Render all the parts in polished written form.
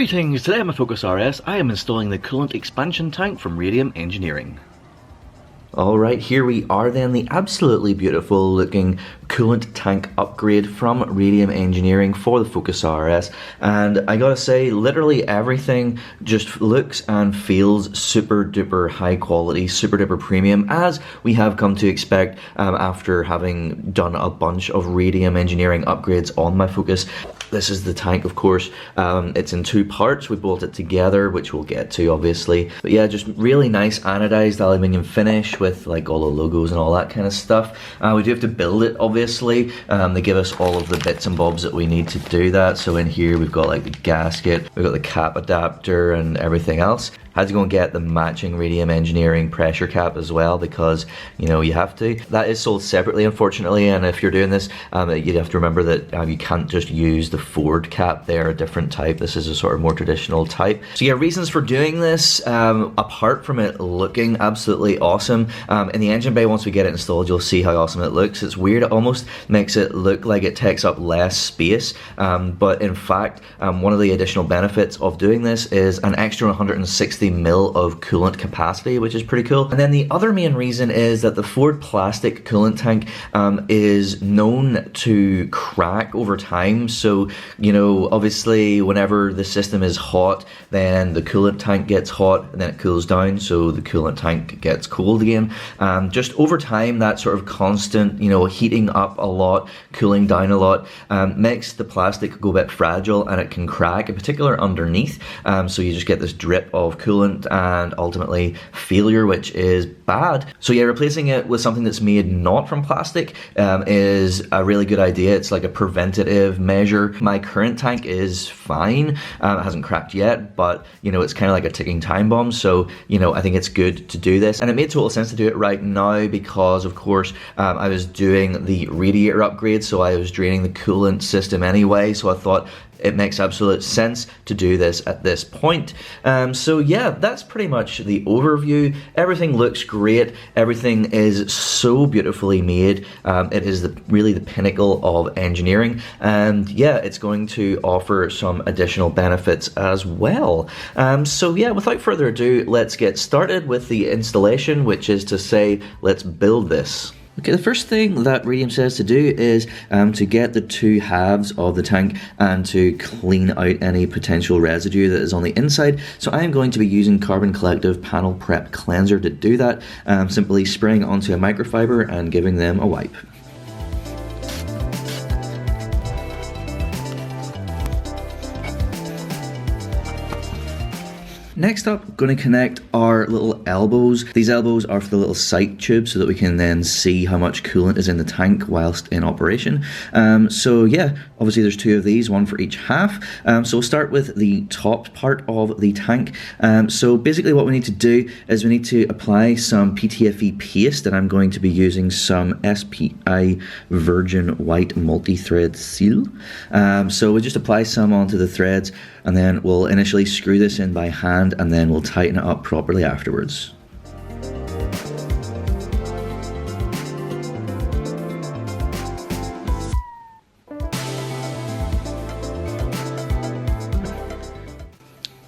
Greetings, today on my Focus RS I am installing the coolant expansion tank from Radium Engineering. Alright, here we are then, the absolutely beautiful looking coolant tank upgrade from Radium Engineering for the Focus RS, and I gotta say, literally everything just looks and feels super duper high quality, super duper premium, as we have come to expect after having done a bunch of Radium Engineering upgrades on my Focus. This is the tank, of course. It's in two parts. We bolt it together, which we'll get to obviously, but yeah, just really nice anodized aluminium finish with like all the logos and all that kind of stuff. We do have to build it obviously. They give us all of the bits and bobs that we need to do that. So in here we've got like the gasket, we've got the cap adapter and everything else. Had to go and get the matching Radium Engineering pressure cap as well, because you know you have to. That is sold separately unfortunately, and if you're doing this you have to remember that you can't just use the Ford cap. They're a different type. This is a sort of more traditional type. So yeah, reasons for doing this, apart from it looking absolutely awesome, in the engine bay once we get it installed you'll see how awesome it looks. It's weird, it almost makes it look like it takes up less space, but in fact one of the additional benefits of doing this is an extra 160 mil of coolant capacity, which is pretty cool. And then the other main reason is that the Ford plastic coolant tank is known to crack over time. So you know, obviously whenever the system is hot, then the coolant tank gets hot and then it cools down, so the coolant tank gets cold again. Just over time, that sort of constant, you know, heating up a lot, cooling down a lot, makes the plastic go a bit fragile and it can crack, in particular underneath. So you just get this drip of coolant and ultimately failure, which is bad. So yeah, replacing it with something that's made not from plastic is a really good idea. It's like a preventative measure. My current tank is fine. It hasn't cracked yet, but you know, it's kind of like a ticking time bomb. So you know, I think it's good to do this, and it made total sense to do it right now because of course I was doing the radiator upgrade, so I was draining the coolant system anyway, so I thought it makes absolute sense to do this at this point. So yeah, that's pretty much the overview. Everything looks great. Everything is so beautifully made. It is really the pinnacle of engineering, and yeah, it's going to offer some additional benefits as well. So yeah, without further ado, let's get started with the installation, which is to say, let's build this. Okay, the first thing that Radium says to do is to get the two halves of the tank and to clean out any potential residue that is on the inside. So I am going to be using Carbon Collective Panel Prep Cleanser to do that, simply spraying onto a microfiber and giving them a wipe. Next up, going to connect our little elbows. These elbows are for the little sight tube so that we can then see how much coolant is in the tank whilst in operation. So yeah, obviously there's two of these, one for each half. So we'll start with the top part of the tank. So basically what we need to do is we need to apply some PTFE paste, and I'm going to be using some SPI Virgin White Multi-Thread Seal. So we just apply some onto the threads, and then we'll initially screw this in by hand, and then we'll tighten it up properly afterwards.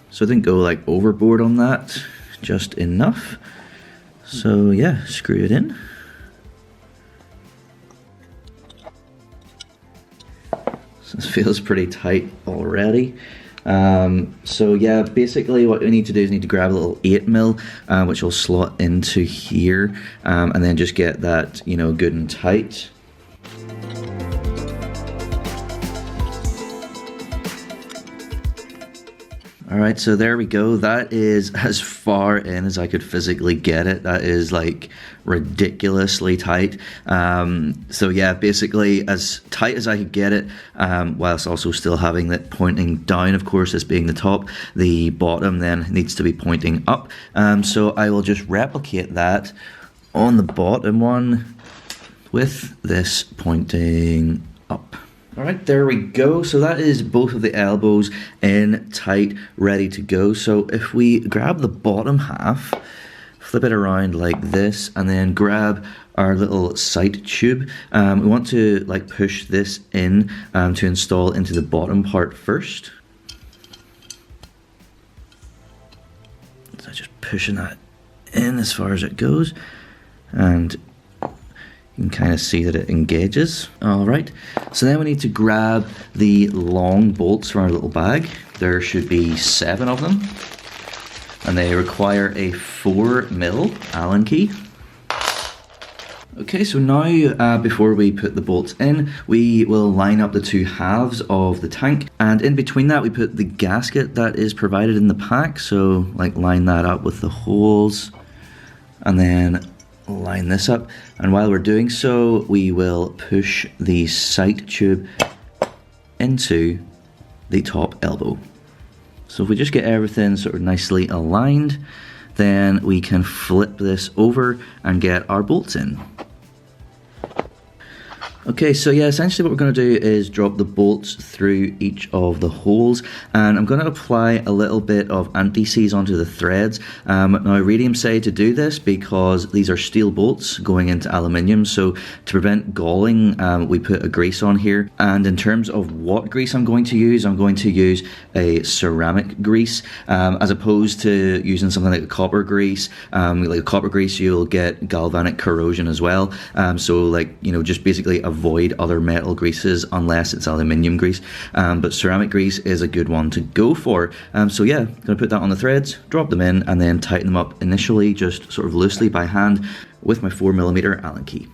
So I didn't go like overboard on that, just enough. So yeah, screw it in. So this feels pretty tight already. So yeah, basically what we need to do is need to grab a little 8mm, which will slot into here, and then just get that, you know, good and tight. Alright, so there we go. That is as far in as I could physically get it. That is like ridiculously tight. So yeah, basically as tight as I could get it, whilst also still having that pointing down, of course, this being the top. The bottom then needs to be pointing up. So I will just replicate that on the bottom one with this pointing up. Alright, there we go. So that is both of the elbows in tight, ready to go. So if we grab the bottom half, flip it around like this, and then grab our little sight tube, we want to like push this in to install into the bottom part first. So just pushing that in as far as it goes, and you can kind of see that it engages. Alright, so then we need to grab the long bolts from our little bag. There should be 7 of them, and they require a 4mm Allen key. Okay, so now before we put the bolts in, we will line up the 2 halves of the tank, and in between that we put the gasket that is provided in the pack. So like line that up with the holes, and then line this up, and while we're doing so we will push the sight tube into the top elbow. So if we just get everything sort of nicely aligned, then we can flip this over and get our bolts in. Okay, so yeah, essentially what we're going to do is drop the bolts through each of the holes, and I'm going to apply a little bit of anti-seize onto the threads. Now Radium say to do this because these are steel bolts going into aluminium, so to prevent galling we put a grease on here. And in terms of what grease I'm going to use a ceramic grease as opposed to using something like a copper grease. Like a copper grease, you'll get galvanic corrosion as well, so like, you know, just basically avoid other metal greases unless it's aluminium grease, but ceramic grease is a good one to go for. So yeah, I'm going to put that on the threads, drop them in, and then tighten them up initially just sort of loosely by hand with my 4mm Allen key.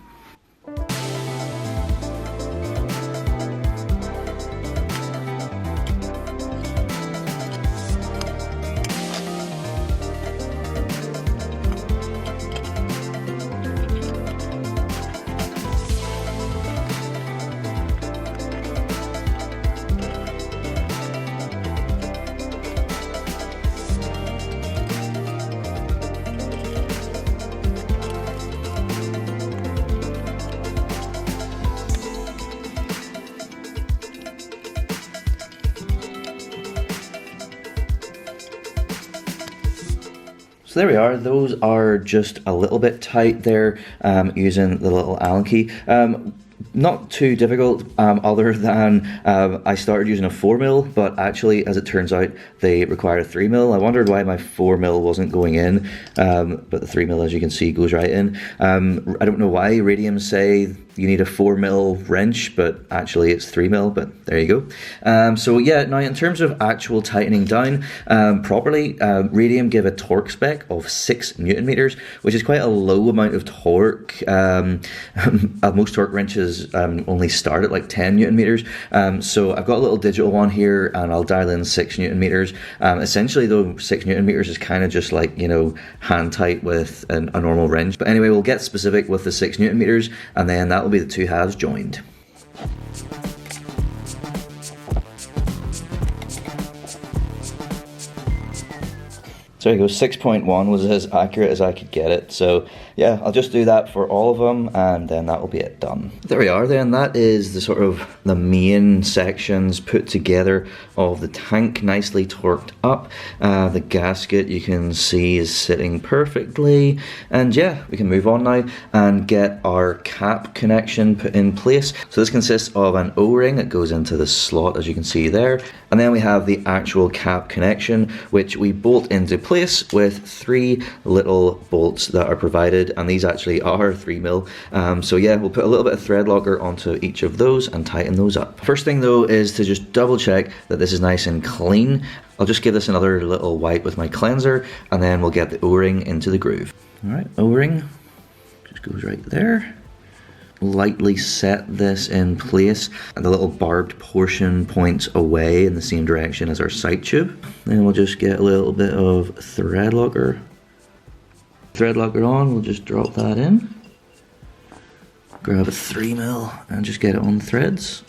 So there we are, those are just a little bit tight there using the little Allen key. Not too difficult other than I started using a 4mm, but actually as it turns out they require a 3mm. I wondered why my 4mm wasn't going in, but the 3mm, as you can see, goes right in. I don't know why Radium say you need a 4mm wrench, but actually it's 3mm, but there you go. So yeah, now in terms of actual tightening down properly, Radium give a torque spec of 6 Newton meters, which is quite a low amount of torque. Most torque wrenches only start at like 10 Newton meters. So I've got a little digital one here, and I'll dial in 6 Newton meters. Essentially though, 6 Newton meters is kind of just like, you know, hand tight with a normal wrench. But anyway, we'll get specific with the 6 Newton meters, and then that will be the 2 halves joined. So there you go, 6.1 was as accurate as I could get it. So yeah, I'll just do that for all of them, and then that will be it done. There we are then, that is the sort of the main sections put together of the tank, nicely torqued up. The gasket you can see is sitting perfectly, and yeah, we can move on now and get our cap connection put in place. So this consists of an O-ring that goes into the slot, as you can see there, and then we have the actual cap connection, which we bolt into place with 3 little bolts that are provided, and these actually are 3mm. So yeah, we'll put a little bit of thread locker onto each of those and tighten those up. First thing though is to just double check that this is nice and clean. I'll just give this another little wipe with my cleanser, and then we'll get the O-ring into the groove. Alright, O-ring just goes right there. Lightly set this in place, and the little barbed portion points away in the same direction as our sight tube. Then we'll just get a little bit of thread locker. Thread locker on, we'll just drop that in. Grab a 3mm and just get it on the threads.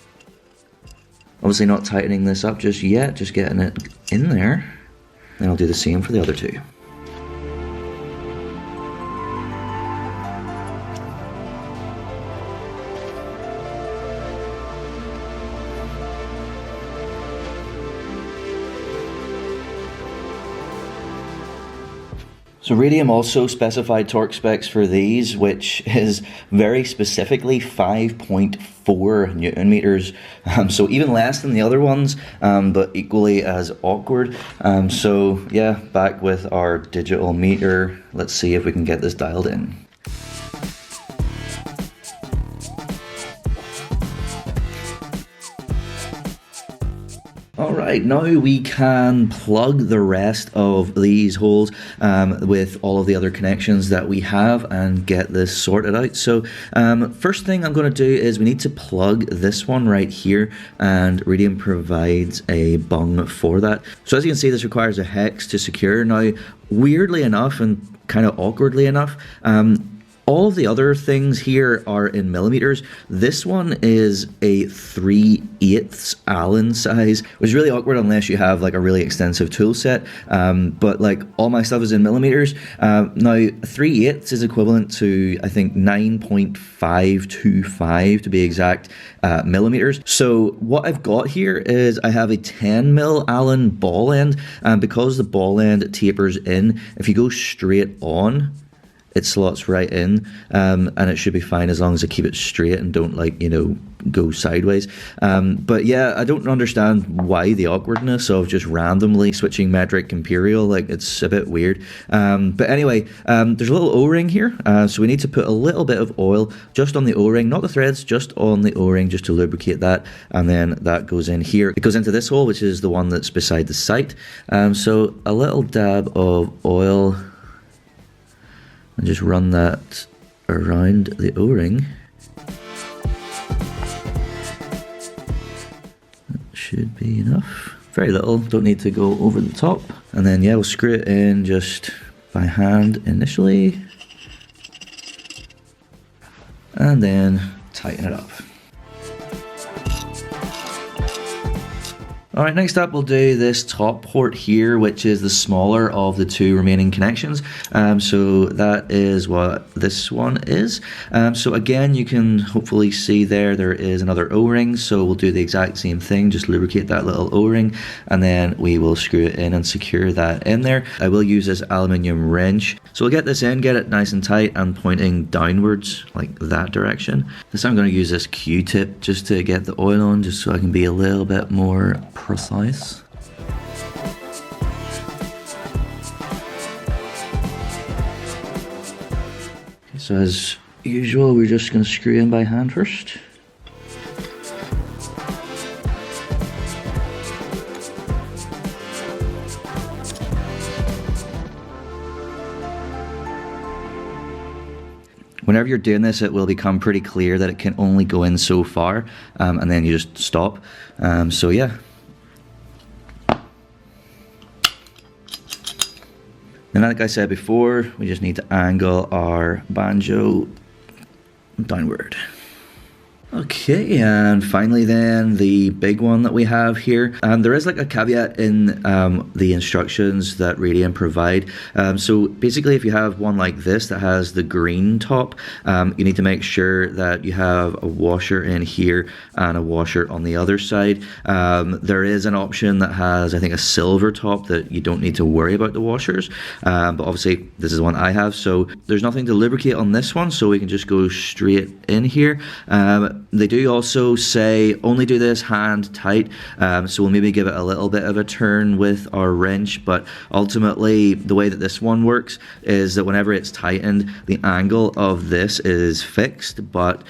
Obviously not tightening this up just yet, just getting it in there. Then I'll do the same for the other 2. So Radium also specified torque specs for these, which is very specifically 5.4 Newton meters. So even less than the other ones, but equally as awkward. So yeah, back with our digital meter. Let's see if we can get this dialed in. Alright, now we can plug the rest of these holes with all of the other connections that we have and get this sorted out. So first thing I'm going to do is we need to plug this one right here, and Radium provides a bung for that. So as you can see, this requires a hex to secure. Now weirdly enough and kind of awkwardly enough, all of the other things here are in millimeters. This one is a 3/8 Allen size, which is really awkward unless you have like a really extensive tool set. But like all my stuff is in millimeters. Now 3/8 is equivalent to, I think, 9.525 to be exact millimeters. So what I've got here is I have a 10 mil Allen ball end, and because the ball end tapers in, if you go straight on, it slots right in, and it should be fine as long as I keep it straight and don't, like, you know, go sideways. But yeah, I don't understand why the awkwardness of just randomly switching metric imperial. Like, it's a bit weird. But anyway, there's a little O-ring here, so we need to put a little bit of oil just on the O-ring, not the threads, just on the O-ring, just to lubricate that, and then that goes in here. It goes into this hole, which is the one that's beside the sight. So a little dab of oil, and just run that around the O-ring. That should be enough. Very little, don't need to go over the top. And then yeah, we'll screw it in just by hand initially. And then tighten it up. Alright, next up we'll do this top port here, which is the smaller of the two remaining connections. So that is what this one is. So again, you can hopefully see there is another O-ring, so we'll do the exact same thing, just lubricate that little O-ring, and then we will screw it in and secure that in there. I will use this aluminium wrench. So we'll get this in, get it nice and tight and pointing downwards, like that direction. This time I'm going to use this Q-tip just to get the oil on, just so I can be a little bit more precise. Okay, so as usual, we're just going to screw in by hand first. Whenever you're doing this, it will become pretty clear that it can only go in so far, and then you just stop. So yeah. And like I said before, we just need to angle our banjo downward. Okay, and finally then, the big one that we have here. There is like a caveat in the instructions that Radium provide. So basically, if you have one like this that has the green top, you need to make sure that you have a washer in here and a washer on the other side. There is an option that has, I think, a silver top that you don't need to worry about the washers. But obviously, this is one I have, so there's nothing to lubricate on this one, so we can just go straight in here. They do also say only do this hand tight, so we'll maybe give it a little bit of a turn with our wrench, but ultimately the way that this one works is that whenever it's tightened, the angle of this is fixed, but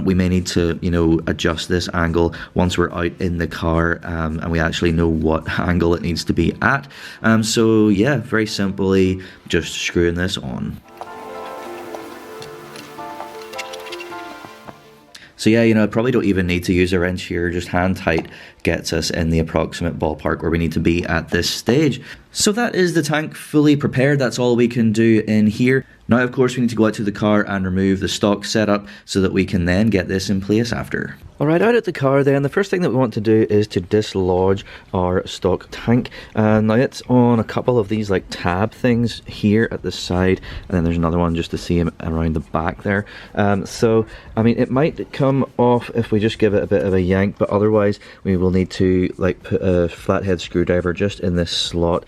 we may need to, you know, adjust this angle once we're out in the car, and we actually know what angle it needs to be at. So yeah, very simply just screwing this on. So yeah, you know, I probably don't even need to use a wrench here, just hand tight gets us in the approximate ballpark where we need to be at this stage. So that is the tank fully prepared. That's all we can do in here. Now, of course, we need to go out to the car and remove the stock setup so that we can then get this in place after. Alright, out at the car then, the first thing that we want to do is to dislodge our stock tank. Now it's on a couple of these like tab things here at the side, and then there's another one just to see him around the back there. So, I mean, it might come off if we just give it a bit of a yank, but otherwise we will we'll need to like put a flathead screwdriver just in this slot,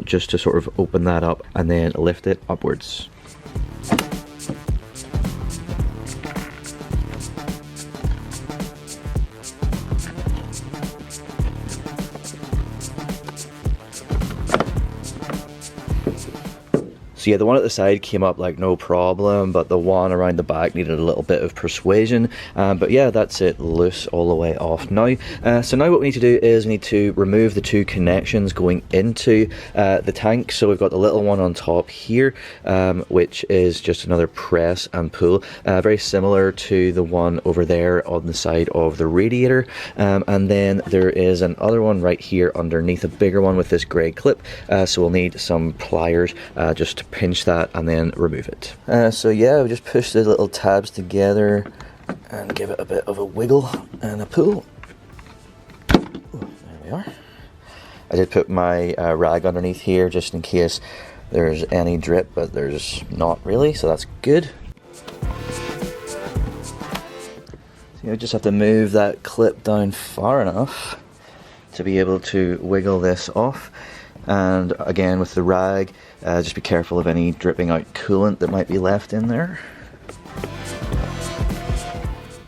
just to sort of open that up and then lift it upwards. So yeah, the one at the side came up like no problem, but the one around the back needed a little bit of persuasion. But yeah, that's it loose all the way off now. So now what we need to do is we need to remove the two connections going into the tank. So we've got the little one on top here, which is just another press and pull, very similar to the one over there on the side of the radiator. And then there is another one right here underneath, a bigger one with this grey clip. So we'll need some pliers just to pinch that and then remove it. So yeah, we just push the little tabs together and give it a bit of a wiggle and a pull. There we are. I did put my rag underneath here just in case there's any drip, but there's not really, so that's good. So you just have to move that clip down far enough to be able to wiggle this off. And again, with the rag, just be careful of any dripping out coolant that might be left in there.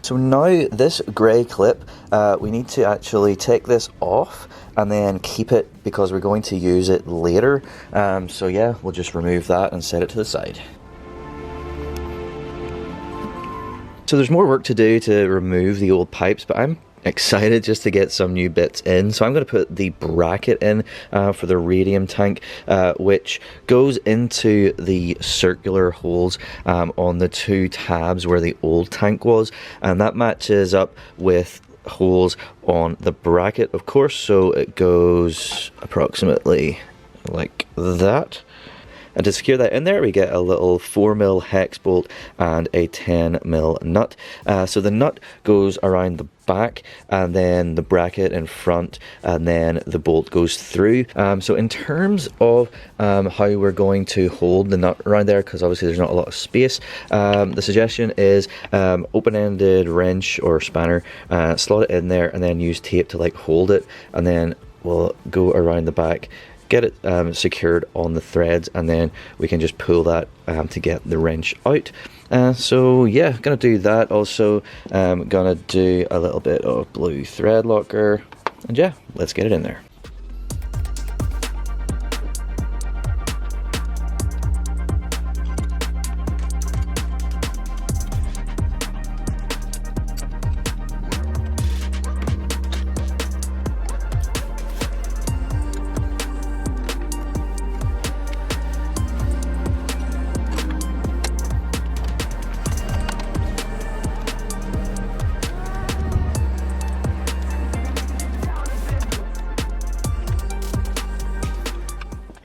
So now this grey clip, we need to actually take this off and then keep it because we're going to use it later. So yeah, we'll just remove that and set it to the side. So there's more work to do to remove the old pipes, but I'm excited just to get some new bits in. So I'm going to put the bracket in for the radium tank, which goes into the circular holes on the two tabs where the old tank was, and that matches up with holes on the bracket, of course. So it goes approximately like that. And to secure that in there, we get a little 4mm hex bolt and a 10mm nut. So the nut goes around the back, and then the bracket in front, and then the bolt goes through. So in terms of how we're going to hold the nut around there, because obviously there's not a lot of space, the suggestion is open-ended wrench or spanner, slot it in there, and then use tape to like hold it, and then we'll go around the back, get it secured on the threads, and then we can just pull that to get the wrench out. So yeah, gonna do that. Also gonna do a little bit of blue thread locker, and yeah, let's get it in there.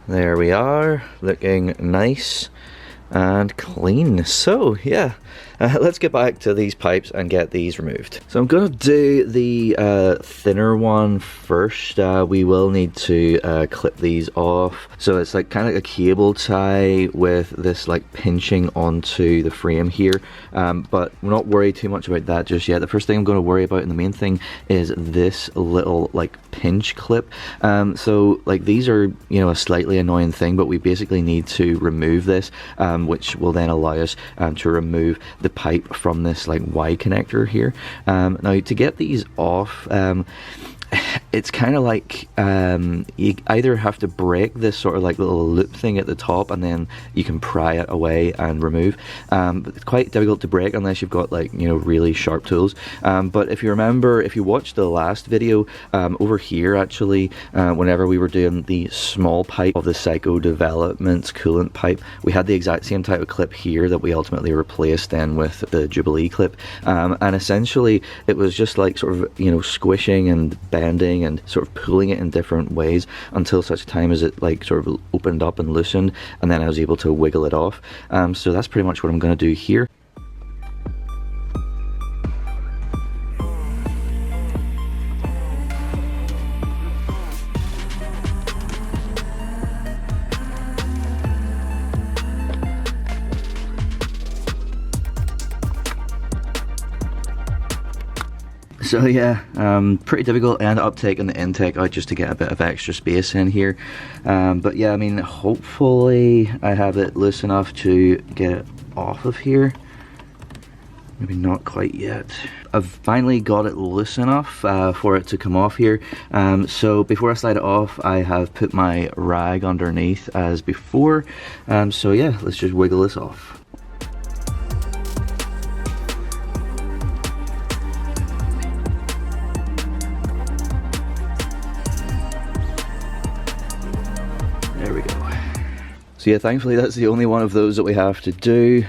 There we are, looking nice and clean. So yeah, let's get back to these pipes and get these removed. So I'm gonna do the thinner one first. We will need to clip these off. So it's like kind of like a cable tie with this like pinching onto the frame here, but we're not worried too much about that just yet. The first thing I'm going to worry about, and the main thing, is this little like pinch clip. So like these are, you know, a slightly annoying thing, but we basically need to remove this, which will then allow us to remove the pipe from this like Y connector here. Now to get these off, it's kind of like you either have to break this sort of like little loop thing at the top, and then you can pry it away and remove, but it's quite difficult to break unless you've got like, you know, really sharp tools. But if you remember, if you watched the last video, over here actually, whenever we were doing the small pipe of the Psycho Developments coolant pipe, we had the exact same type of clip here that we ultimately replaced then with the Jubilee clip, and essentially it was just like sort of, you know, squishing and bending and sort of pulling it in different ways until such time as it like sort of opened up and loosened, and then I was able to wiggle it off. So that's pretty much what I'm going to do here. So yeah, pretty difficult. I ended up taking the intake out just to get a bit of extra space in here. But yeah, I mean, hopefully I have it loose enough to get it off of here. Maybe not quite yet. I've finally got it loose enough for it to come off here. So before I slide it off, I have put my rag underneath as before. So yeah, let's just wiggle this off. There we go. So yeah, thankfully that's the only one of those that we have to do.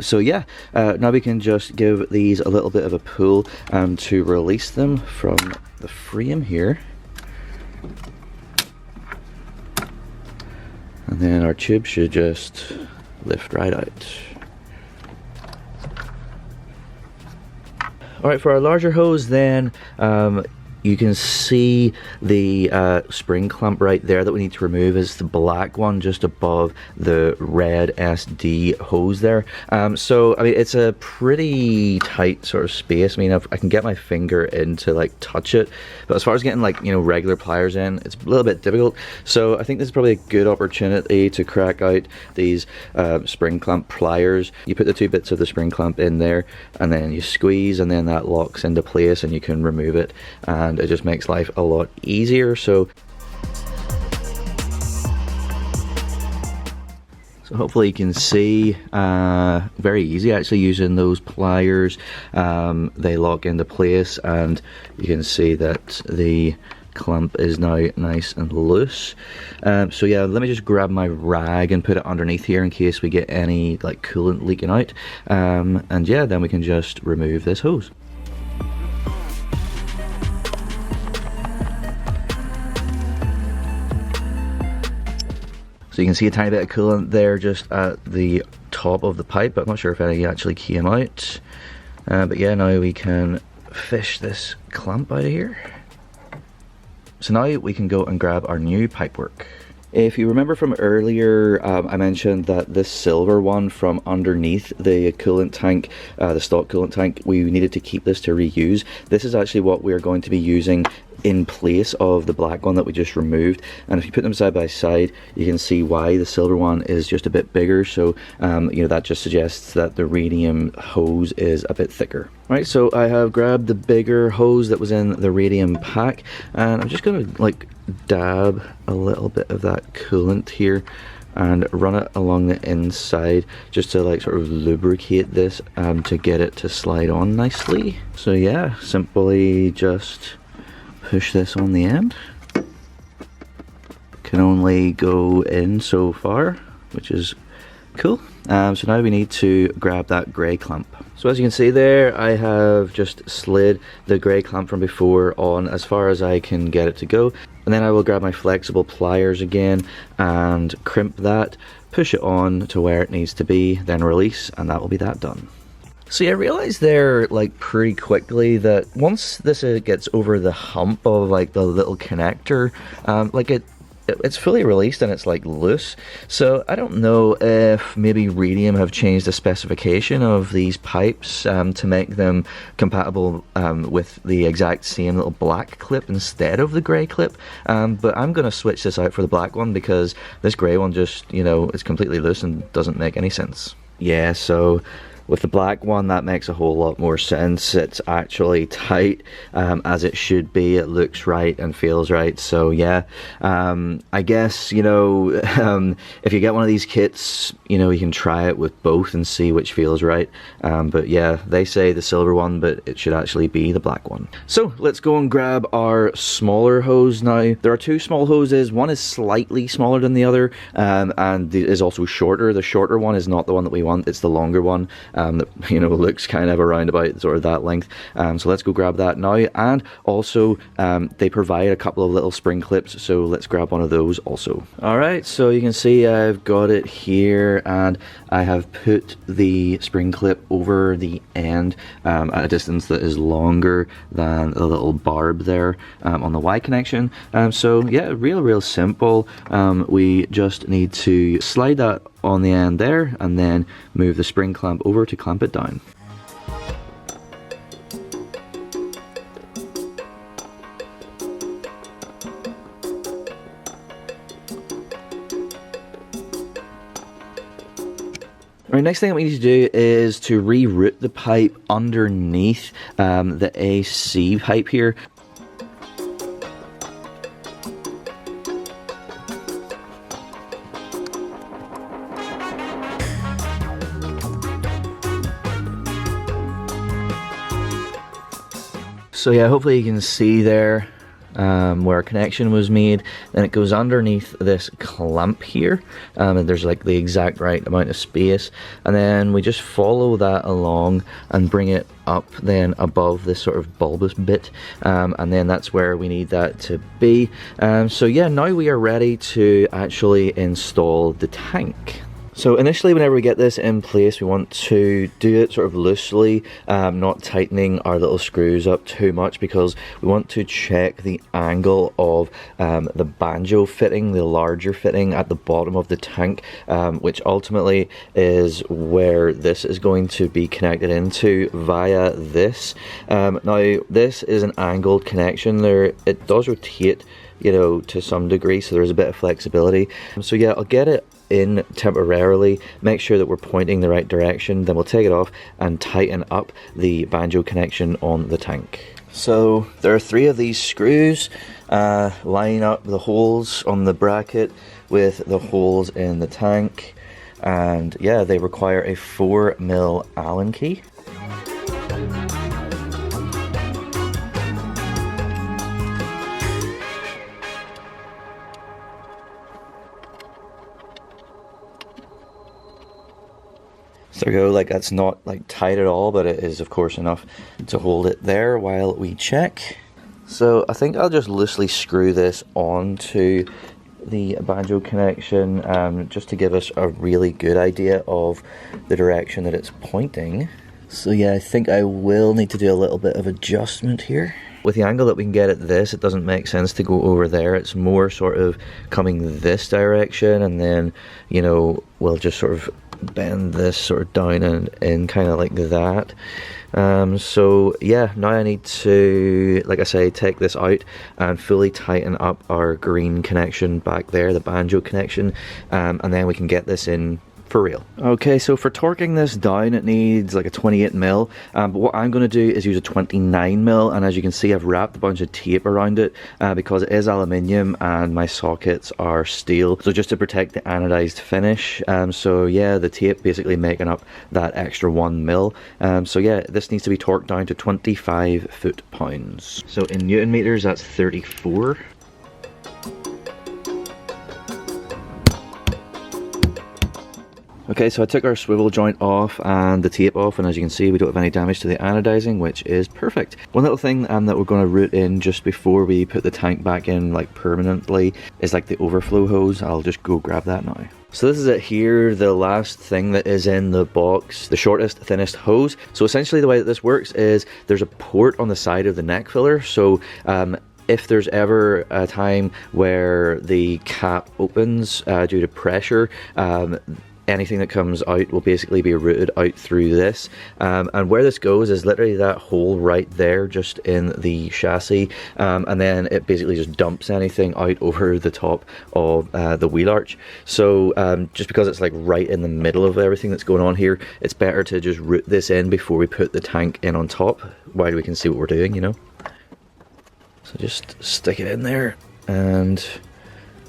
So yeah, now we can just give these a little bit of a pull to release them from the frame here. And then our tube should just lift right out. Alright, for our larger hose then, you can see the spring clamp right there that we need to remove is the black one just above the red SD hose there. So I mean, it's a pretty tight sort of space. I mean, I can get my finger in to like touch it, but as far as getting like, you know, regular pliers in, it's a little bit difficult. So I think this is probably a good opportunity to crack out these spring clamp pliers. You put the two bits of the spring clamp in there and then you squeeze, and then that locks into place and you can remove it. And it just makes life a lot easier. So hopefully you can see, very easy actually using those pliers. They lock into place and you can see that the clamp is now nice and loose. So yeah, let me just grab my rag and put it underneath here in case we get any like coolant leaking out. And yeah, then we can just remove this hose. So you can see a tiny bit of coolant there just at the top of the pipe, but I'm not sure if any actually came out. But yeah, now we can fish this clamp out of here. So now we can go and grab our new pipework. If you remember from earlier, I mentioned that this silver one from underneath the coolant tank, the stock coolant tank, we needed to keep this to reuse. This is actually what we're going to be using in place of the black one that we just removed. And if you put them side by side, you can see why the silver one is just a bit bigger. So you know, that just suggests that the radium hose is a bit thicker. Right, so I have grabbed the bigger hose that was in the radium pack, and I'm just gonna like dab a little bit of that coolant here and run it along the inside just to like sort of lubricate this to get it to slide on nicely. So yeah, simply just push this on the end. Can only go in so far, which is cool. So now we need to grab that grey clamp. So as you can see there, I have just slid the grey clamp from before on as far as I can get it to go. And then I will grab my flexible pliers again and crimp that, push it on to where it needs to be, then release, and that will be that done. So yeah, I realized there like pretty quickly that once this gets over the hump of like the little connector, like it's fully released and it's like loose. So I don't know if maybe Radium have changed the specification of these pipes to make them compatible with the exact same little black clip instead of the grey clip. But I'm going to switch this out for the black one because this grey one just, you know, is completely loose and doesn't make any sense. Yeah, so with the black one, that makes a whole lot more sense. It's actually tight as it should be. It looks right and feels right. So yeah, I guess, you know, if you get one of these kits, you know, you can try it with both and see which feels right. But yeah, they say the silver one, but it should actually be the black one. So let's go and grab our smaller hose now. There are two small hoses. One is slightly smaller than the other and is also shorter. The shorter one is not the one that we want. It's the longer one. That, you know, looks kind of around about sort of that length. So let's go grab that now. And also they provide a couple of little spring clips, so let's grab one of those also. Alright, so you can see I've got it here and I have put the spring clip over the end at a distance that is longer than the little barb there on the Y connection. So yeah, real simple. We just need to slide that on the end there and then move the spring clamp over to clamp it down. Right, next thing that we need to do is to reroute the pipe underneath the AC pipe here. So yeah, hopefully you can see there where a connection was made. Then it goes underneath this clamp here, and there's like the exact right amount of space, and then we just follow that along and bring it up then above this sort of bulbous bit, and then that's where we need that to be. So yeah, now we are ready to actually install the tank. So initially, whenever we get this in place, we want to do it sort of loosely, not tightening our little screws up too much, because we want to check the angle of the banjo fitting, the larger fitting at the bottom of the tank, which ultimately is where this is going to be connected into via this. Now, this is an angled connection. It does rotate, you know, to some degree, so there's a bit of flexibility. So yeah, I'll get it in temporarily, make sure that we're pointing the right direction, then we'll take it off and tighten up the banjo connection on the tank. So there are 3 of these screws, line up the holes on the bracket with the holes in the tank, and yeah, they require a 4mm Allen key. So there we go, like that's not like tight at all, but it is of course enough to hold it there while we check. So I think I'll just loosely screw this onto the banjo connection, just to give us a really good idea of the direction that it's pointing. So yeah, I think I will need to do a little bit of adjustment here. With the angle that we can get at this, it doesn't make sense to go over there. It's more sort of coming this direction, and then, you know, we'll just sort of bend this sort of down and in, kind of like that. So yeah, now I need to, like I say, take this out and fully tighten up our green connection back there, the banjo connection, and then we can get this in for real. Okay, so for torquing this down, it needs like a 28mm, but what I'm going to do is use a 29mm, and as you can see, I've wrapped a bunch of tape around it because it is aluminium and my sockets are steel, so just to protect the anodized finish. So yeah, the tape basically making up that extra 1mm. So yeah, this needs to be torqued down to 25 foot-pounds. So in Newton meters, that's 34. Okay, so I took our swivel joint off and the tape off, and as you can see, we don't have any damage to the anodizing, which is perfect. One little thing that we're going to route in just before we put the tank back in like permanently is like the overflow hose. I'll just go grab that now. So this is it here, the last thing that is in the box, the shortest, thinnest hose. So essentially the way that this works is there's a port on the side of the neck filler, so if there's ever a time where the cap opens due to pressure, anything that comes out will basically be routed out through this, and where this goes is literally that hole right there just in the chassis, and then it basically just dumps anything out over the top of the wheel arch. So just because it's like right in the middle of everything that's going on here, it's better to just route this in before we put the tank in on top, while we can see what we're doing, you know. So just stick it in there and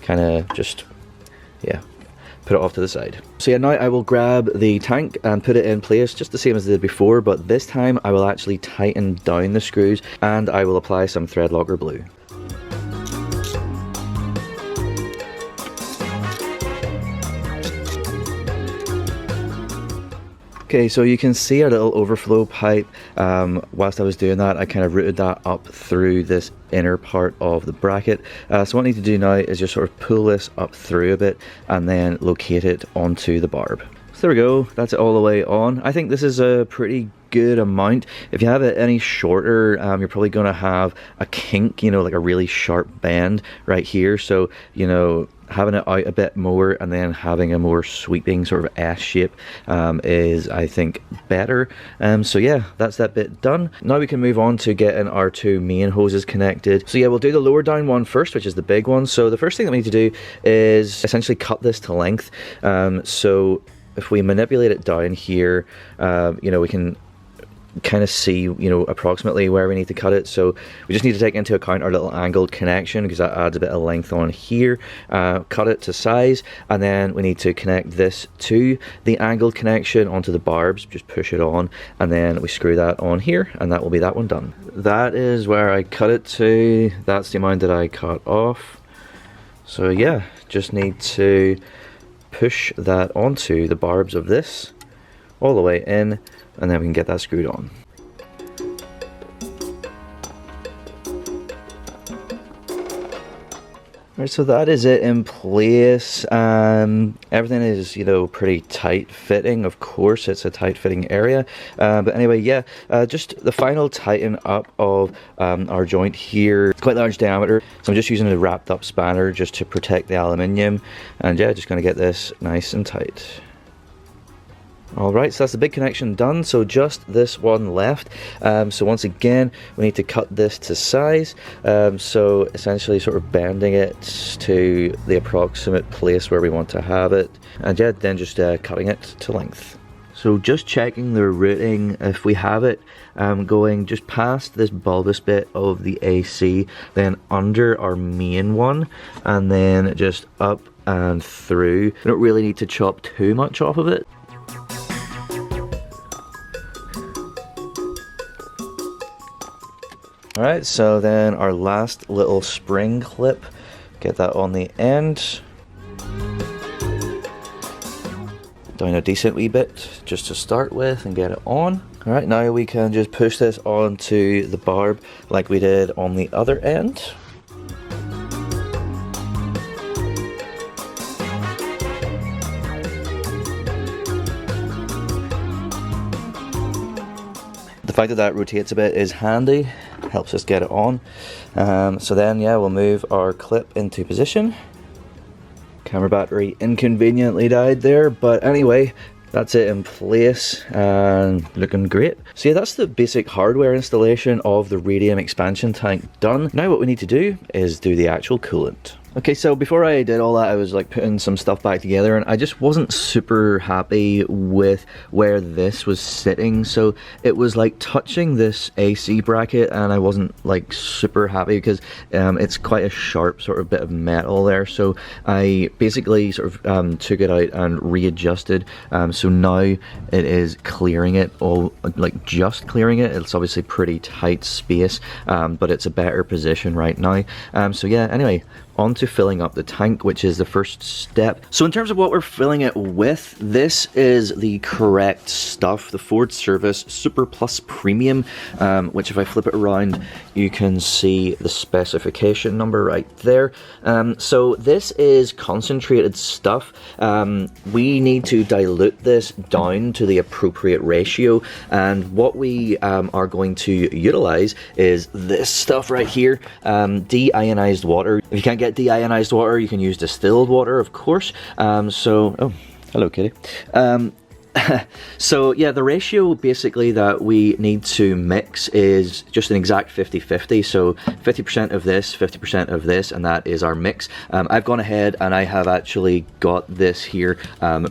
kind of just, yeah, put it off to the side. So yeah, now I will grab the tank and put it in place just the same as I did before, but this time I will actually tighten down the screws and I will apply some thread locker glue. Okay, so you can see our little overflow pipe. Whilst I was doing that, I kind of routed that up through this inner part of the bracket. So what I need to do now is just sort of pull this up through a bit and then locate it onto the barb. So there we go, that's it all the way on. I think this is a pretty good amount. If you have it any shorter, you're probably going to have a kink, you know, like a really sharp bend right here. So, you know, having it out a bit more and then having a more sweeping sort of S shape is, I think, better. So yeah, that's that bit done. Now we can move on to getting our 2 main hoses connected. So yeah, we'll do the lower down one first, which is the big one. So the first thing that we need to do is essentially cut this to length. So if we manipulate it down here, you know, we can kind of see, you know, approximately where we need to cut it. So we just need to take into account our little angled connection, because that adds a bit of length on here. Cut it to size, and then we need to connect this to the angled connection onto the barbs. Just push it on, and then we screw that on here, and that will be that one done. That is where I cut it to. That's the amount that I cut off. So yeah, just need to push that onto the barbs of this all the way in, and then we can get that screwed on. Alright, so that is it in place. Everything is, you know, pretty tight fitting. Of course, it's a tight fitting area. But anyway, yeah, just the final tighten up of our joint here. It's quite large diameter, so I'm just using a wrapped up spanner just to protect the aluminium. And yeah, just going to get this nice and tight. Alright, so that's the big connection done, so just this one left. So once again, we need to cut this to size, so essentially sort of bending it to the approximate place where we want to have it, and yeah, then just cutting it to length. So just checking the routing, if we have it going just past this bulbous bit of the AC, then under our main one, and then just up and through. We don't really need to chop too much off of it. Alright, so then our last little spring clip, get that on the end. Down a decent wee bit just to start with and get it on. Alright, now we can just push this onto the barb like we did on the other end. The fact that that rotates a bit is handy, helps us get it on. So then, yeah, we'll move our clip into position. Camera battery inconveniently died there, but anyway, that's it in place and looking great. So yeah, that's the basic hardware installation of the radium expansion tank done. Now what we need to do is do the actual coolant. Okay, so before I did all that, I was like putting some stuff back together, and I just wasn't super happy with where this was sitting. So it was like touching this AC bracket, and I wasn't like super happy because it's quite a sharp sort of bit of metal there. So I basically sort of took it out and readjusted. So now it is clearing it, all like just clearing it. It's obviously pretty tight space, but it's a better position right now. So yeah, anyway, on to filling up the tank, which is the first step. So in terms of what we're filling it with, this is the correct stuff, the Ford Service Super Plus Premium, which if I flip it around, you can see the specification number right there. So this is concentrated stuff. We need to dilute this down to the appropriate ratio, and what we are going to utilize is this stuff right here, deionized water. If you can't get deionized water, you can use distilled water, of course. Oh, hello kitty. So yeah, the ratio basically that we need to mix is just an exact 50-50. So 50% of this, 50% of this, and that is our mix. I've gone ahead and I have actually got this here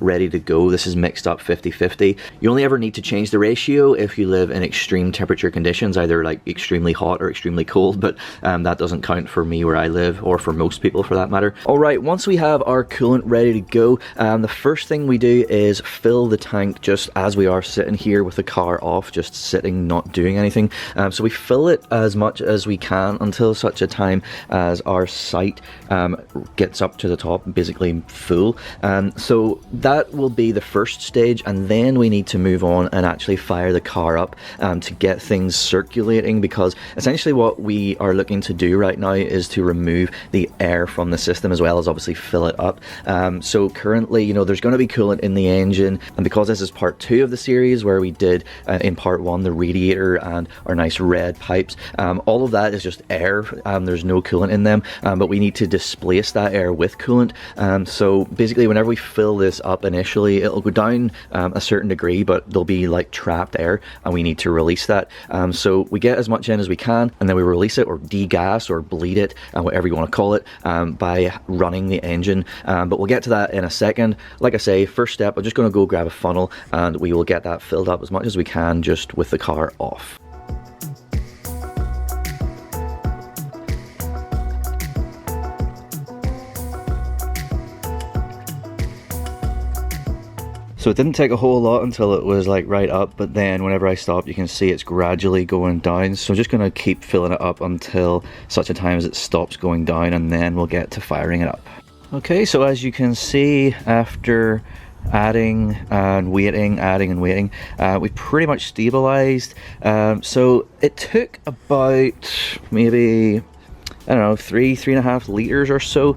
ready to go. This is mixed up 50-50. You only ever need to change the ratio if you live in extreme temperature conditions, either like extremely hot or extremely cold, but that doesn't count for me where I live, or for most people for that matter. Alright, once we have our coolant ready to go, the first thing we do is fill the tank just as we are sitting here with the car off, just sitting, not doing anything. So we fill it as much as we can until such a time as our sight gets up to the top, basically full. So that will be the first stage, and then we need to move on and actually fire the car up to get things circulating, because essentially what we are looking to do right now is to remove the air from the system as well as obviously fill it up. So currently, you know, there's going to be coolant in the engine, and because because this is part 2 of the series where we did in part 1 the radiator and our nice red pipes. All of that is just air. There's no coolant in them, but we need to displace that air with coolant. So basically whenever we fill this up initially, it'll go down a certain degree, but there'll be like trapped air and we need to release that. So we get as much in as we can and then we release it, or degas, or bleed it, whatever you want to call it, by running the engine. But we'll get to that in a second. Like I say, first step, I'm just going to go grab a funnel and we will get that filled up as much as we can just with the car off. So it didn't take a whole lot until it was like right up, but then whenever I stop, you can see it's gradually going down. So I'm just going to keep filling it up until such a time as it stops going down, and then we'll get to firing it up. Okay, so as you can see, after adding and waiting, we've pretty much stabilized. So it took about maybe, I don't know, 3.5 liters or so,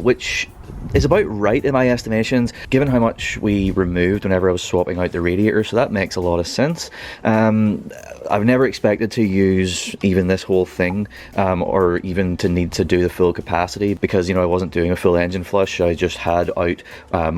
which is about right in my estimations, given how much we removed whenever I was swapping out the radiator, so that makes a lot of sense. I've never expected to use even this whole thing, or even to need to do the full capacity, because, you know, I wasn't doing a full engine flush. I just had out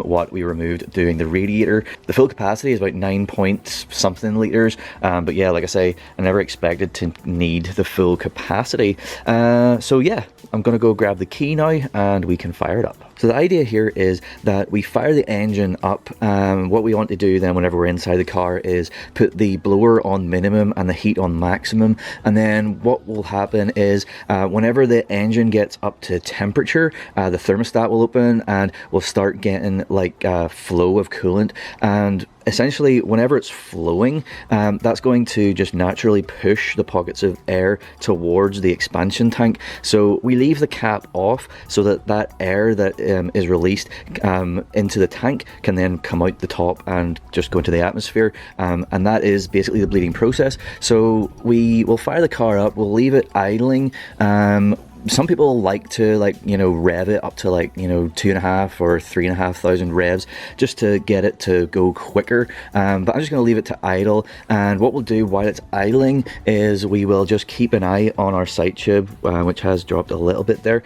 what we removed doing the radiator. The full capacity is about 9 point something liters, but yeah, like I say, I never expected to need the full capacity. So yeah, I'm gonna go grab the key now and we can fire it up. So the idea here is that we fire the engine up. What we want to do then whenever we're inside the car is put the blower on minimum and the heat on maximum, and then what will happen is whenever the engine gets up to temperature, the thermostat will open and we'll start getting like a flow of coolant, and essentially whenever it's flowing, that's going to just naturally push the pockets of air towards the expansion tank. So we leave the cap off so that that air that is released into the tank can then come out the top and just go into the atmosphere, and that is basically the bleeding process. So we will fire the car up, we'll leave it idling. Some people like to, like, you know, rev it up to, like, you know, 2,500 or 3,500 revs just to get it to go quicker, but I'm just going to leave it to idle. And what we'll do while it's idling is we will just keep an eye on our sight tube, which has dropped a little bit there.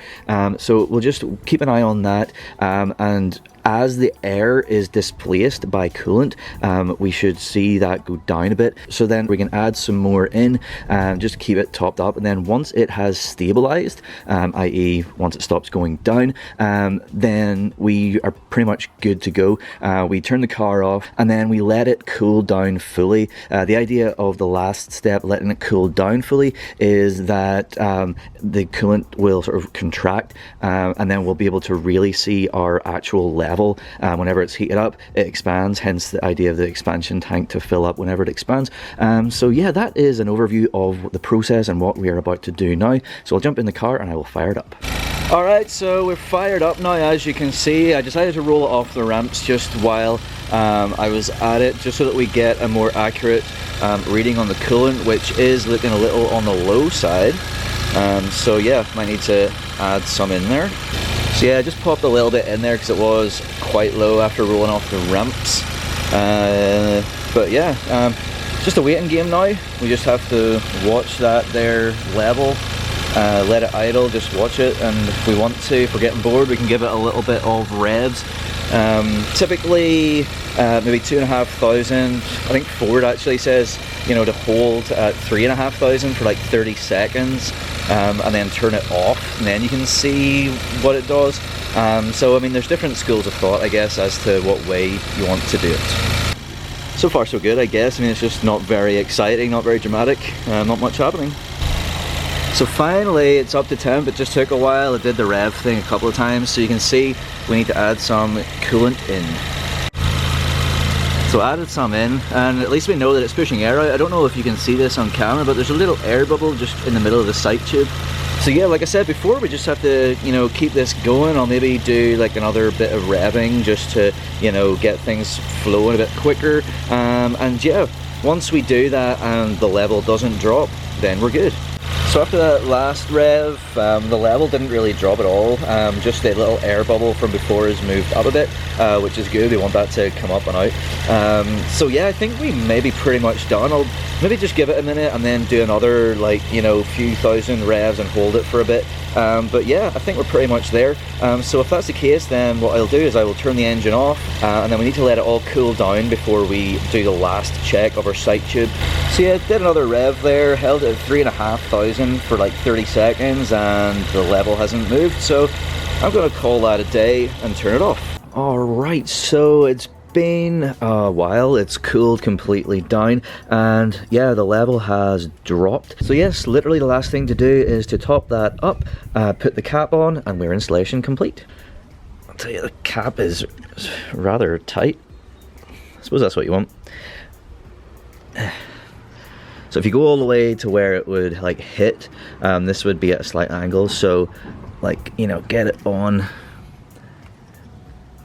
So we'll just keep an eye on that, and as the air is displaced by coolant, we should see that go down a bit. So then we can add some more in and just keep it topped up. And then once it has stabilized, i.e. once it stops going down, then we are pretty much good to go. We turn the car off and then we let it cool down fully. The idea of the last step, letting it cool down fully, is that the coolant will sort of contract, and then we'll be able to really see our actual level. Whenever it's heated up, it expands, hence the idea of the expansion tank to fill up whenever it expands. So yeah, that is an overview of the process and what we are about to do now. So I'll jump in the car and I will fire it up. Alright, so we're fired up now. As you can see, I decided to roll it off the ramps just while I was at it, just so that we get a more accurate reading on the coolant, which is looking a little on the low side. So yeah, might need to add some in there. So yeah, I just popped a little bit in there because it was quite low after rolling off the ramps. But yeah, just a waiting game now. We just have to watch that there level, let it idle, just watch it, and if we want to, if we're getting bored, we can give it a little bit of revs. Typically maybe 2,500. I think Ford actually says, you know, to hold at 3,500 for like 30 seconds, and then turn it off, and then you can see what it does. So I mean, there's different schools of thought, I guess, as to what way you want to do it. So far so good, I guess. I mean, it's just not very exciting, not very dramatic, not much happening. So finally it's up to temp. It just took a while. It did the rev thing a couple of times, so you can see we need to add some coolant in. So I added some in, and at least we know that it's pushing air out. I don't know if you can see this on camera, but there's a little air bubble just in the middle of the sight tube. So yeah, like I said before, we just have to, you know, keep this going. I'll maybe do like another bit of revving just to, you know, get things flowing a bit quicker. And yeah, once we do that and the level doesn't drop, then we're good. So after that last rev, the level didn't really drop at all, just a little air bubble from before has moved up a bit, which is good. We want that to come up and out. So yeah, I think we may be pretty much done. I'll maybe just give it a minute and then do another, like, you know, few thousand revs and hold it for a bit. But yeah, I think we're pretty much there. So if that's the case, then what I'll do is I will turn the engine off, and then we need to let it all cool down before we do the last check of our sight tube. So yeah, did another rev there, held it at 3,500 for like 30 seconds, and the level hasn't moved, so I'm going to call that a day and turn it off. Alright, so it's been a while, it's cooled completely down, and yeah, the level has dropped. So yes, literally the last thing to do is to top that up, put the cap on, and we're installation complete. I'll tell you, the cap is rather tight. I suppose that's what you want. So if you go all the way to where it would like hit, this would be at a slight angle, so like, you know, get it on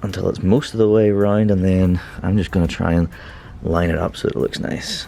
until it's most of the way around, and then I'm just going to try and line it up so it looks nice.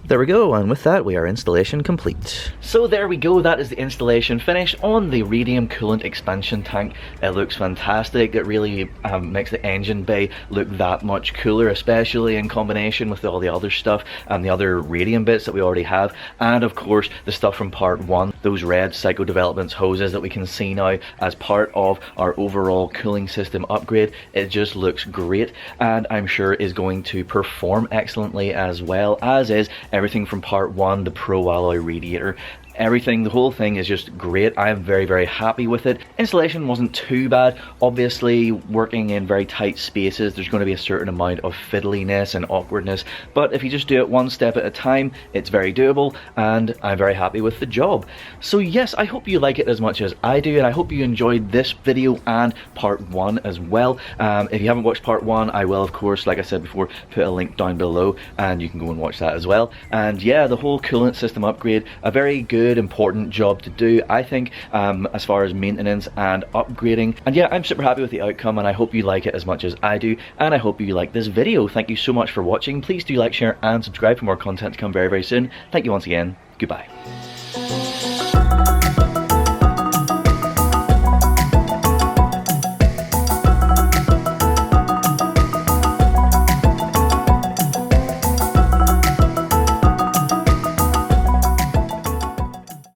There we go, and with that we are installation complete. So there we go, that is the installation finish on the Radium coolant expansion tank. It looks fantastic. It really makes the engine bay look that much cooler, especially in combination with all the other stuff and the other Radium bits that we already have, and of course the stuff from part 1, those red Psycho Developments hoses that we can see now as part of our overall cooling system upgrade. It just looks great, and I'm sure is going to perform excellently, as well as is everything from part 1, the Pro Alloy radiator. Everything, the whole thing is just great. I am very, very happy with it. Installation wasn't too bad. Obviously, working in very tight spaces, there's going to be a certain amount of fiddliness and awkwardness, but if you just do it one step at a time, it's very doable, and I'm very happy with the job. So yes, I hope you like it as much as I do, and I hope you enjoyed this video and part 1 as well. If you haven't watched part 1, I will, of course, like I said before, put a link down below, and you can go and watch that as well. And yeah, the whole coolant system upgrade, a very good, important job to do, I think, as far as maintenance and upgrading. And yeah, I'm super happy with the outcome, and I hope you like it as much as I do, and I hope you like this video. Thank you so much for watching. Please do like, share, and subscribe for more content to come very, very soon. Thank you once again. Goodbye.